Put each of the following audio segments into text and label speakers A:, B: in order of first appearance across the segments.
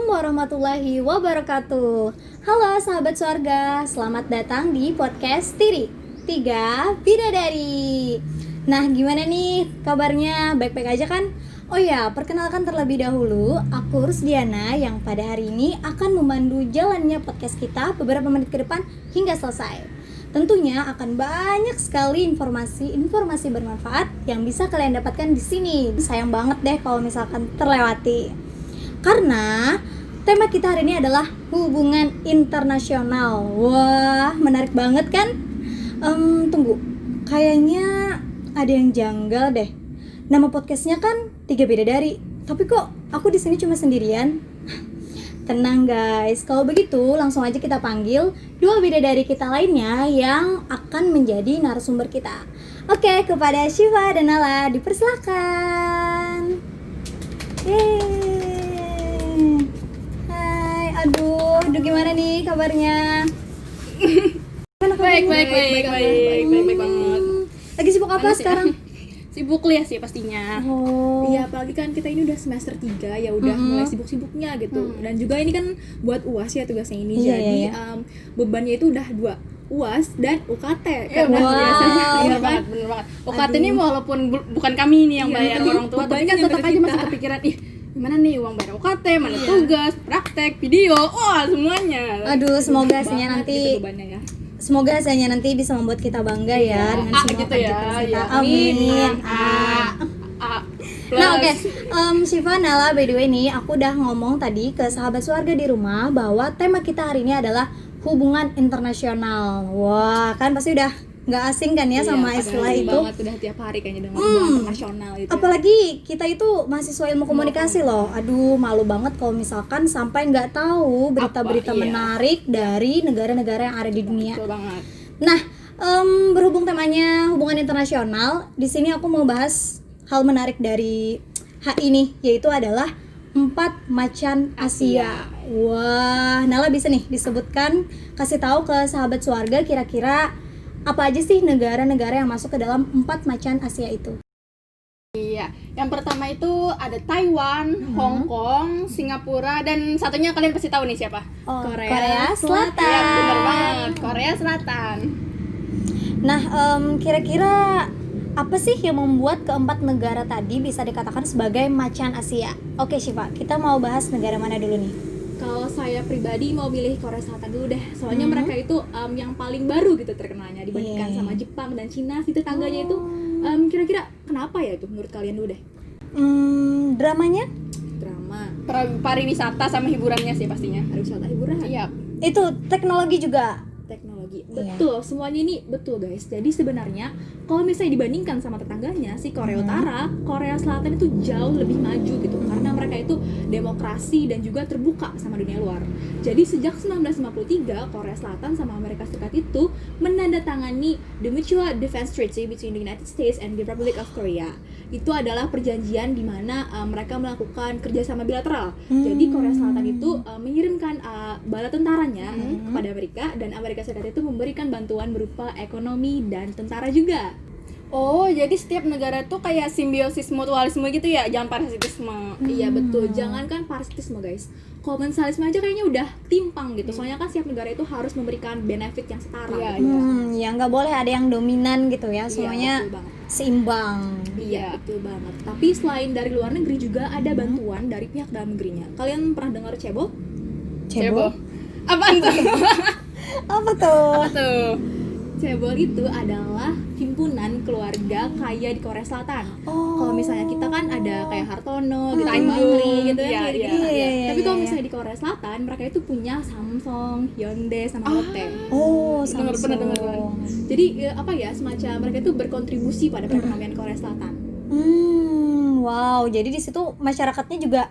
A: warahmatullahi wabarakatuh. Halo sahabat Swarga, selamat datang di podcast Tiri 3 Bidadari. Nah, gimana nih kabarnya? Baik-baik aja kan? Oh ya, perkenalkan terlebih dahulu, aku Rusdiana yang pada hari ini akan memandu jalannya podcast kita beberapa menit ke depan hingga selesai. Tentunya akan banyak sekali informasi bermanfaat yang bisa kalian dapatkan di sini. Sayang banget deh kalau misalkan terlewati. Karena tema kita hari ini adalah hubungan internasional. Wah, menarik banget kan? Tunggu, kayaknya ada yang janggal deh. Nama podcastnya kan 3 Bidadari, tapi kok aku di sini cuma sendirian? Tenang guys, kalau begitu langsung aja kita panggil 2 bidadari kita lainnya yang akan menjadi narasumber kita. Oke, kepada Syifa dan Nala dipersilakan. Yeay. Hai, aduh gimana nih kabarnya?
B: Baik banget.
A: Lagi sibuk apa sekarang?
B: Sibuk kuliah sih pastinya. Iya, apalagi kan kita ini udah semester 3 ya udah mulai sibuk-sibuknya gitu. Dan juga ini kan buat UAS ya tugasnya ini. Jadi bebannya itu udah 2 UAS dan UKT karena biasanya
A: Bener
B: banget. UKT ini walaupun bukan kami nih yang bayar orang tua, tapi kan tetap aja masih kepikiran gimana nih uang bayar UKT, mana tugas, praktek, video, wah semuanya.
A: Aduh, semoga hasilnya nanti
B: bebannya ya.
A: Semoga hasilnya nanti bisa membuat kita bangga ya dengan semua
B: gitu
A: kerja
B: ya.
A: kita. Amin. Nah, oke. Syifa, Nala, by the way nih, aku udah ngomong tadi ke sahabat Swarga di rumah bahwa tema kita hari ini adalah hubungan internasional. Wah, kan pasti udah nggak asing kan ya sama istilah itu.
B: Banget, udah tiap hari kayaknya dengan hubungan internasional itu.
A: Apalagi kita itu mahasiswa ilmu komunikasi loh. Aduh, malu banget kalau misalkan sampai nggak tahu berita-berita menarik dari negara-negara yang ada di dunia.
B: Betul banget.
A: Nah, berhubung temanya hubungan internasional, di sini aku mau bahas hal menarik dari HI nih, yaitu adalah 4 macan Asia. Wah, Nala bisa nih disebutkan, kasih tahu ke sahabat Swarga kira-kira apa aja sih negara-negara yang masuk ke dalam 4 macan Asia itu?
B: Iya, yang pertama itu ada Taiwan, Hong Kong, Singapura, dan satunya kalian pasti tahu nih siapa?
A: Korea Selatan.
B: Iya, bener banget, Korea Selatan.
A: Nah, kira-kira apa sih yang membuat keempat negara tadi bisa dikatakan sebagai macan Asia? Oke Syifa, kita mau bahas negara mana dulu nih?
B: Kalau saya pribadi mau pilih Korea Selatan dulu deh, soalnya mereka itu yang paling baru gitu terkenalnya dibandingkan sama Jepang dan Cina sih tetangganya itu. Kira-kira kenapa ya itu menurut kalian dulu deh?
A: Dramanya?
B: Drama, pariwisata sama hiburannya sih pastinya. Pariwisata hiburan. Iya.
A: Itu teknologi juga.
B: Teknologi. Betul, semuanya ini betul guys. Jadi sebenarnya kalau misalnya dibandingkan sama tetangganya si Korea Utara, Korea Selatan itu jauh lebih maju gitu karena mereka itu demokrasi dan juga terbuka sama dunia luar. Jadi sejak 1953 Korea Selatan sama Amerika Serikat itu menandatangani the Mutual Defense Treaty between the United States and the Republic of Korea. Itu adalah perjanjian di mana mereka melakukan kerjasama bilateral. Jadi Korea Selatan itu mengirimkan bala tentaranya kepada Amerika dan Amerika Serikat itu memberikan bantuan berupa ekonomi dan tentara juga. Oh, jadi setiap negara itu kayak simbiosis mutualisme gitu ya, jangan parasitisme. Iya betul, jangankan parasitisme guys, komensalisme aja kayaknya udah timpang gitu. Soalnya kan setiap negara itu harus memberikan benefit yang setara.
A: Ya nggak boleh ada yang dominan gitu ya, semuanya seimbang.
B: Iya betul banget. Tapi selain dari luar negeri juga ada bantuan dari pihak dalam negerinya. Kalian pernah dengar cebol?
A: Cebol?
B: Apaan tuh?
A: Apa tuh?
B: Cebol itu adalah himpunan keluarga kaya di Korea Selatan. Kalau misalnya kita kan ada kayak Hartono, gitu, Tanjung, gitu ya. Tapi kalau misalnya di Korea Selatan, mereka itu punya Samsung, Hyundai, sama Lotte.
A: Samsung.
B: Pernah dengar. Jadi apa ya, semacam mereka itu berkontribusi pada perekonomian Korea Selatan.
A: Wow, jadi di situ masyarakatnya juga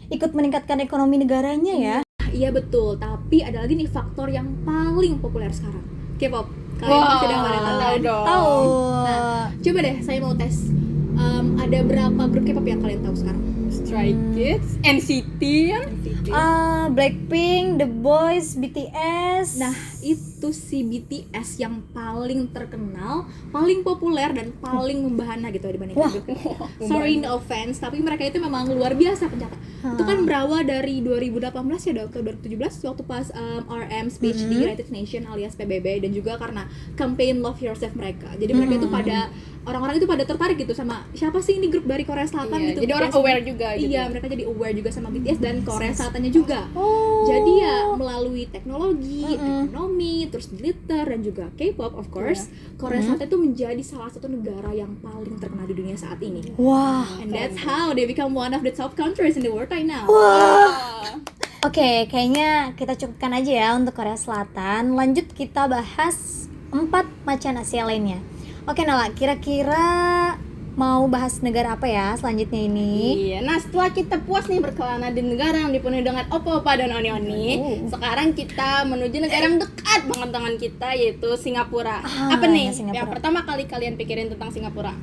A: ikut meningkatkan ekonomi negaranya ya?
B: Iya betul, tapi ada lagi nih faktor yang paling populer sekarang, K-pop. Kalian pasti udah pada tahu dong.
A: Tahu.
B: Nah, coba deh saya mau tes. Ada berapa grup K-pop yang kalian tahu sekarang?
C: Stray Kids, NCT kan?
A: Blackpink, The Boys, BTS.
B: Nah, itu si BTS yang paling terkenal, paling populer dan paling membahana gitu dibandingkan grup lain. Sorry no offense, tapi mereka itu memang luar biasa pencetak. Itu kan berawal dari 2018 ya, ke 2017 waktu pas RM speech di United Nations alias PBB, dan juga karena campaign Love Yourself mereka. Jadi mereka itu pada orang-orang itu pada tertarik gitu sama siapa sih ini grup dari Korea Selatan
C: Iya,
B: gitu.
C: jadi orang
B: BTS.
C: aware juga gitu.
B: Iya, mereka jadi aware juga sama BTS dan Korea Selatannya juga.
A: Oh.
B: Jadi ya melalui teknologi, ekonomi, terus glitter dan juga K-pop of course, Korea Selatan itu menjadi salah satu negara yang paling terkenal di dunia saat ini.
A: Wah.
B: And that's how they become one of the top countries in the world right now.
A: Oke, kayaknya kita cukupkan aja ya untuk Korea Selatan. Lanjut kita bahas 4 macan Asia lainnya. Oke Nala, kira-kira mau bahas negara apa ya selanjutnya ini?
C: Iya, nah setelah kita puas nih berkelana di negara yang dipenuhi dengan opa-opa dan oni-oni, sekarang kita menuju negara yang dekat banget dengan kita, yaitu Singapura. Apa nih
A: Singapura.
C: yang pertama kali kalian pikirin tentang Singapura?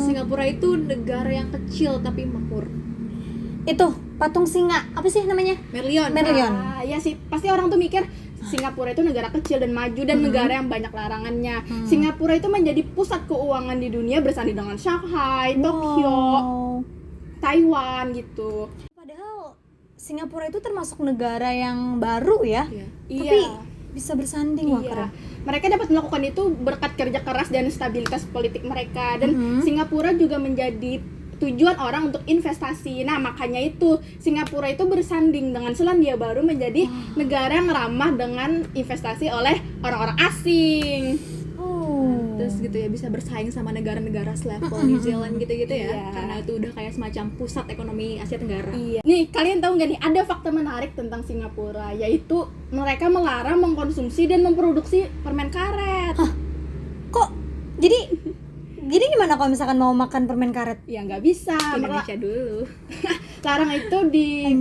B: Singapura itu negara yang kecil tapi makmur.
A: Itu patung singa, apa sih namanya?
B: Merlion.
C: Ya sih, pasti orang tuh mikir Singapura itu negara kecil dan maju dan negara yang banyak larangannya. Singapura itu menjadi pusat keuangan di dunia bersanding dengan Shanghai, Tokyo,
A: Wow.
C: Taiwan gitu.
A: Padahal Singapura itu termasuk negara yang baru ya.
B: Iya.
A: Tapi bisa bersanding, wah
C: Iya.
A: keren.
C: Mereka dapat melakukan itu berkat kerja keras dan stabilitas politik mereka, dan Singapura juga menjadi tujuan orang untuk investasi. Nah, makanya itu Singapura itu bersanding dengan Selandia Baru menjadi negara yang ramah dengan investasi oleh orang-orang asing.
B: Terus gitu ya, bisa bersaing sama negara-negara selevel New Zealand gitu-gitu ya.
C: Iya.
B: Karena itu udah kayak semacam pusat ekonomi Asia Tenggara.
C: Iya. Nih, kalian tahu nggak nih, ada fakta menarik tentang Singapura, yaitu mereka melarang mengkonsumsi dan memproduksi permen karet.
A: Kok jadi gimana kalau misalkan mau makan permen karet?
C: Ya nggak bisa.
B: Indonesia dulu.
C: Larang itu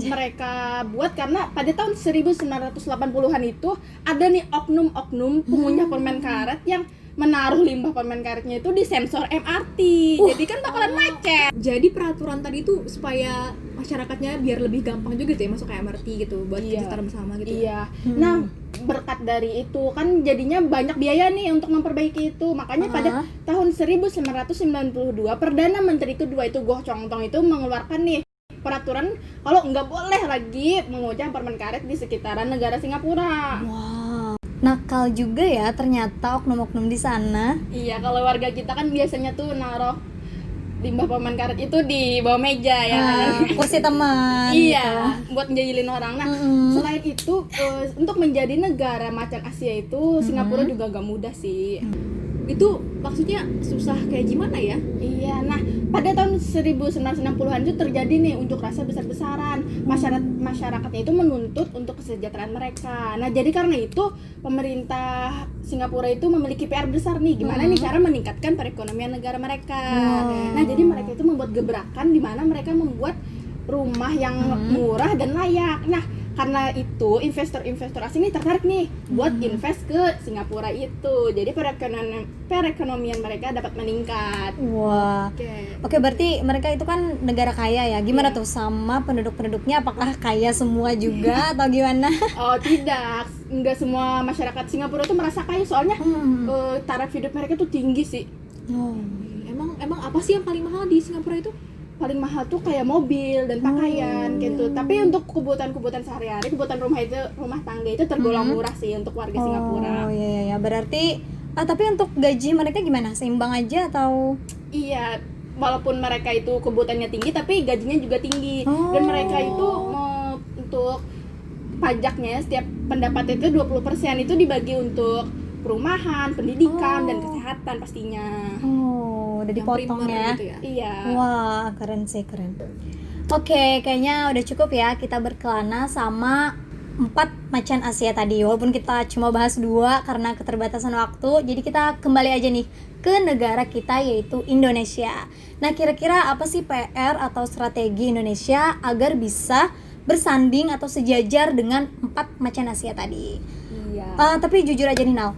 C: mereka buat karena pada tahun 1980-an itu ada nih oknum-oknum pengunyah permen karet yang menaruh limbah permen karetnya itu di sensor MRT. Jadi kan bakalan macet.
B: Jadi peraturan tadi itu supaya masyarakatnya biar lebih gampang juga gitu ya masuk ke MRT gitu buat
C: Iya.
B: sekitar bersama gitu.
C: Iya. Nah, berkat dari itu kan jadinya banyak biaya nih untuk memperbaiki itu. Makanya pada tahun 1992 Perdana Menteri kedua itu Goh Chok Tong itu mengeluarkan nih peraturan kalau nggak boleh lagi mengunyah permen karet di sekitaran negara Singapura.
A: Wow. Nakal juga ya ternyata oknum-oknum di sana.
C: Iya, kalau warga kita kan biasanya tuh naruh limbah permen karet itu di bawah meja ya kan.
A: Kursi teman.
C: Iya, buat menjahilin orang. Nah, selain itu untuk menjadi negara macan Asia itu Singapura juga gak mudah sih.
B: Itu maksudnya susah kayak gimana ya?
C: Iya, nah pada tahun 1960-an itu terjadi nih unjuk rasa besar-besaran. Masyarakatnya itu menuntut untuk kesejahteraan mereka. Nah, jadi karena itu pemerintah Singapura itu memiliki PR besar nih, gimana nih cara meningkatkan perekonomian negara mereka. Nah, jadi mereka itu membuat gebrakan di mana mereka membuat rumah yang murah dan layak. Nah, karena itu investor-investor asing ini tertarik nih buat invest ke Singapura itu. Jadi perekonomian mereka dapat meningkat.
A: Wah. Oke, berarti mereka itu kan negara kaya ya. Gimana tuh sama penduduk-penduduknya? Apakah kaya semua juga atau gimana?
C: Oh, tidak. Enggak semua masyarakat Singapura tuh merasa kaya, soalnya taraf hidup mereka tuh tinggi sih.
B: Emang apa sih yang paling mahal di Singapura itu?
C: Paling mahal tuh kayak mobil dan pakaian gitu. Tapi untuk kebutuhan-kebutuhan sehari-hari, kebutuhan rumah tangga itu tergolong murah sih untuk warga Singapura.
A: Oh iya, berarti tapi untuk gaji mereka gimana? Seimbang aja atau?
C: Iya, walaupun mereka itu kebutuhannya tinggi tapi gajinya juga tinggi. Dan mereka itu untuk pajaknya setiap pendapat itu 20% itu dibagi untuk perumahan, pendidikan dan kesehatan pastinya.
A: Udah dipotong ya.
B: Gitu ya.
C: Iya.
A: Wah, keren sih, keren. Oke, kayaknya udah cukup ya kita berkelana sama 4 macan Asia tadi. Walaupun kita cuma bahas 2 karena keterbatasan waktu, jadi kita kembali aja nih ke negara kita yaitu Indonesia. Nah, kira-kira apa sih PR atau strategi Indonesia agar bisa bersanding atau sejajar dengan 4 macan Asia tadi?
C: Iya.
A: Tapi jujur aja nih Nal,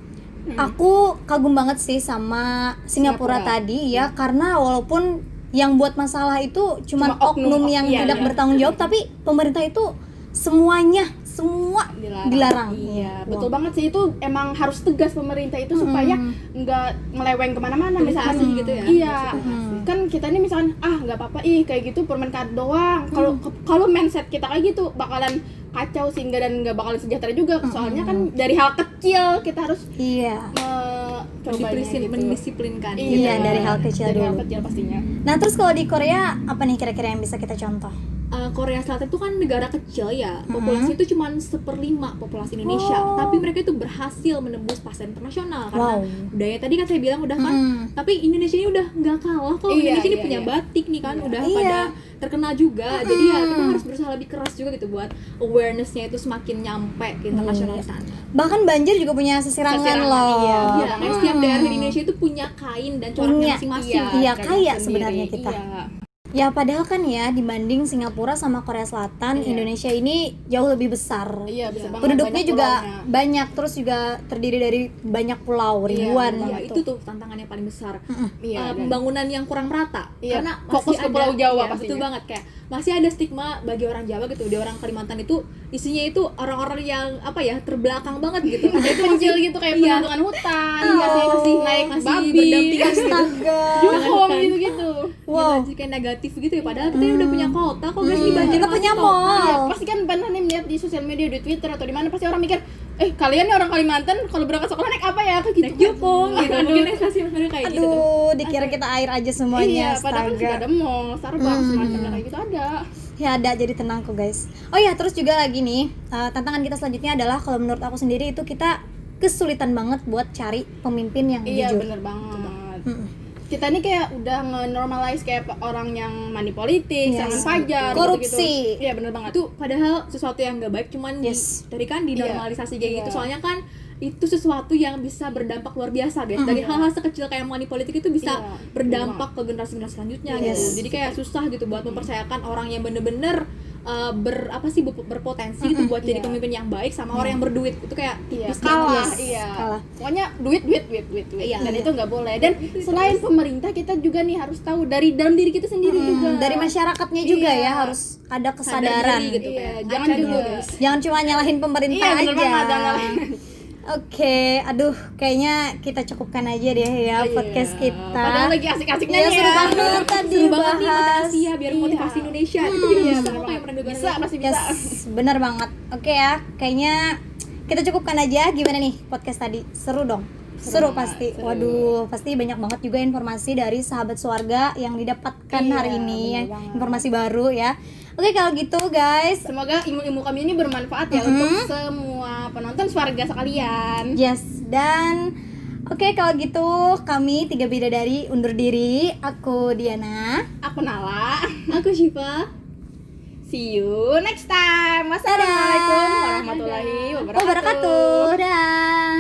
A: aku kagum banget sih sama Singapura tadi ya, karena walaupun yang buat masalah itu cuman
C: Cuma oknum,
A: oknum yang
C: iya,
A: tidak
C: iya.
A: bertanggung jawab, tapi pemerintah itu semua dilarang.
C: Iya,
A: Wow.
C: betul banget sih, itu emang harus tegas pemerintah itu supaya nggak ngeleweng kemana-mana misalkan
B: Edukasi gitu ya,
C: Iya,
B: edukasi.
C: kan kita ini misalkan nggak apa-apa kayak gitu permen-karet doang. Kalau mindset kita kayak gitu bakalan kacau sehingga dan nggak bakalan sejahtera juga. Soalnya kan dari hal kecil kita harus
A: Iya.
B: mendisiplinkan.
A: Iya, dari hal kecil
C: dari hal
A: dulu.
C: kecil pastinya.
A: Nah, terus kalau di Korea apa nih kira-kira yang bisa kita contoh?
B: Korea Selatan itu kan negara kecil ya, populasi itu cuma 1/5 populasi Indonesia,
A: Oh.
B: tapi mereka itu berhasil menembus pasar internasional karena
A: Wow.
B: budaya tadi kan saya bilang udah kan, tapi Indonesia ini udah nggak kalah kok.
C: Iya,
B: Indonesia ini
C: iya,
B: punya
C: iya.
B: batik nih kan, udah
A: Iya.
B: pada terkenal juga, jadi ya kita harus berusaha lebih keras juga gitu buat awareness-nya itu semakin nyampe ke internasional di sana.
A: Bahkan banjir juga punya sesirangan
C: Sesirangan,
A: loh.
C: iya.
B: Iya, kayak setiap daerah di Indonesia itu punya kain dan coraknya
A: Punya,
B: masing-masing.
A: Iya,
C: kayak
A: kaya
C: sendiri.
A: sebenarnya kita.
C: Iya.
A: Ya padahal kan ya dibanding Singapura sama Korea Selatan,
C: Iya.
A: Indonesia ini jauh lebih besar.
C: Iya, bisa banget.
A: Penduduknya
C: Banyak
A: juga
C: pulaunya.
A: banyak, terus juga terdiri dari banyak pulau,
C: Iya,
A: ribuan
C: betul
B: Ya,
A: gitu.
B: itu tuh tantangan yang paling besar.
C: Iya, dan-
B: Pembangunan yang kurang merata.
C: Iya,
B: Karena
C: fokus
B: masih
C: ke Pulau Jawa
B: iya,
C: pastinya.
B: betul banget, kayak masih ada stigma bagi orang Jawa gitu. Di orang Kalimantan itu isinya itu orang-orang yang terbelakang banget gitu. Kayak itu
C: kecil gitu kayak
B: iya.
C: penampungan hutan,
B: masih
C: naik
B: masih
C: babi,
B: berdampingan
A: Astaga.
C: juhong gitu-gitu.
A: Wow.
B: Wow. Kayak negatif gitu ya. Padahal kita udah punya kota kok guys, di banjir
A: Kita
B: masih
A: punya
B: kota.
A: mall.
C: Iya, pasti kan pernah nih melihat di sosial media, di Twitter atau di mana, pasti orang mikir, kalian nih orang Kalimantan kalau berangkat sekolah naik apa ya? Kayak gitu.
B: Naik jukung gitu. Mungkin ekspresi mereka kayak gitu tuh.
A: Aduh, dikira kita air aja
C: Iya,
A: semuanya.
C: padahal kan sudah ada
A: Astaga.
C: mall, Starbucks, semacamnya kayak gitu ada.
A: Ya ada, jadi tenang kok guys. Oh ya, terus juga lagi nih, tantangan kita selanjutnya adalah kalau menurut aku sendiri itu kita kesulitan banget buat cari pemimpin yang
C: Iya,
A: jujur.
C: bener banget.
A: Mm-mm.
C: Kita nih kayak udah nge-normalize kayak orang yang money politik,
A: Yes.
C: serangan pajak,
A: Korupsi.
C: gitu-gitu. Iya, bener banget.
B: Itu padahal sesuatu yang nggak baik, cuman
A: Yes.
B: tadi kan dinormalisasi kayak
C: Iya.
B: gitu. Soalnya kan itu sesuatu yang bisa berdampak luar biasa guys. Dari hal-hal sekecil kayak money politik itu bisa
C: Iya,
B: berdampak ke generasi-generasi selanjutnya
A: Yes.
B: gitu. Jadi kayak susah gitu buat mempercayakan orang yang bener-bener berpotensi gitu buat jadi
C: Iya.
B: pemimpin yang baik sama orang yang berduit. Itu kayak
C: Iya,
B: tipis
C: kalah,
B: banget.
A: Yes,
C: iya.
A: kalah.
C: Pokoknya duit.
B: Iya.
C: Dan itu nggak boleh. Dan selain pemerintah, kita juga nih harus tahu dari dalam diri kita sendiri juga.
A: Dari masyarakatnya juga
C: Iya.
A: ya harus ada
B: Sadar
A: kesadaran.
B: diri gitu
C: Iya,
B: kayak.
C: jangan
B: Ngaca
C: juga.
B: dulu, guys.
A: Jangan cuma nyalahin pemerintah
C: Iya, bener
A: aja.
C: banget, jangan nyalahin.
A: Oke, aduh, kayaknya kita cukupkan aja deh ya
C: Iya.
A: podcast kita.
C: Padahal lagi asik-asiknya
A: Iya,
C: nih
A: seru banget tadi
B: Seru banget nih
A: bahas.
B: motivasi ya biar motivasi
C: Iya.
B: Indonesia. Itu juga
C: Iya,
B: bisa
C: bener
B: kok kayak
C: banget.
B: menegakkan
C: Bisa, pasti bisa.
A: Yes, bener banget. Oke ya, kayaknya kita cukupkan aja. Gimana nih podcast tadi? Seru dong? Seru
C: banget,
A: pasti.
C: seru.
A: Waduh, pasti banyak banget juga informasi dari sahabat Swarga yang didapatkan
C: Iya,
A: hari ini.
C: bener banget.
A: Informasi baru ya. Oke, kalau gitu guys.
C: Semoga ilmu-ilmu kami ini bermanfaat ya untuk semua penonton Swarga sekalian.
A: Yes, dan oke kalau gitu kami 3 bidadari undur diri. Aku Diana.
C: Aku Nala.
B: Aku Syifa.
C: See you next time. Wassalamualaikum warahmatullahi wabarakatuh.
A: Wabarakatuh. Dah.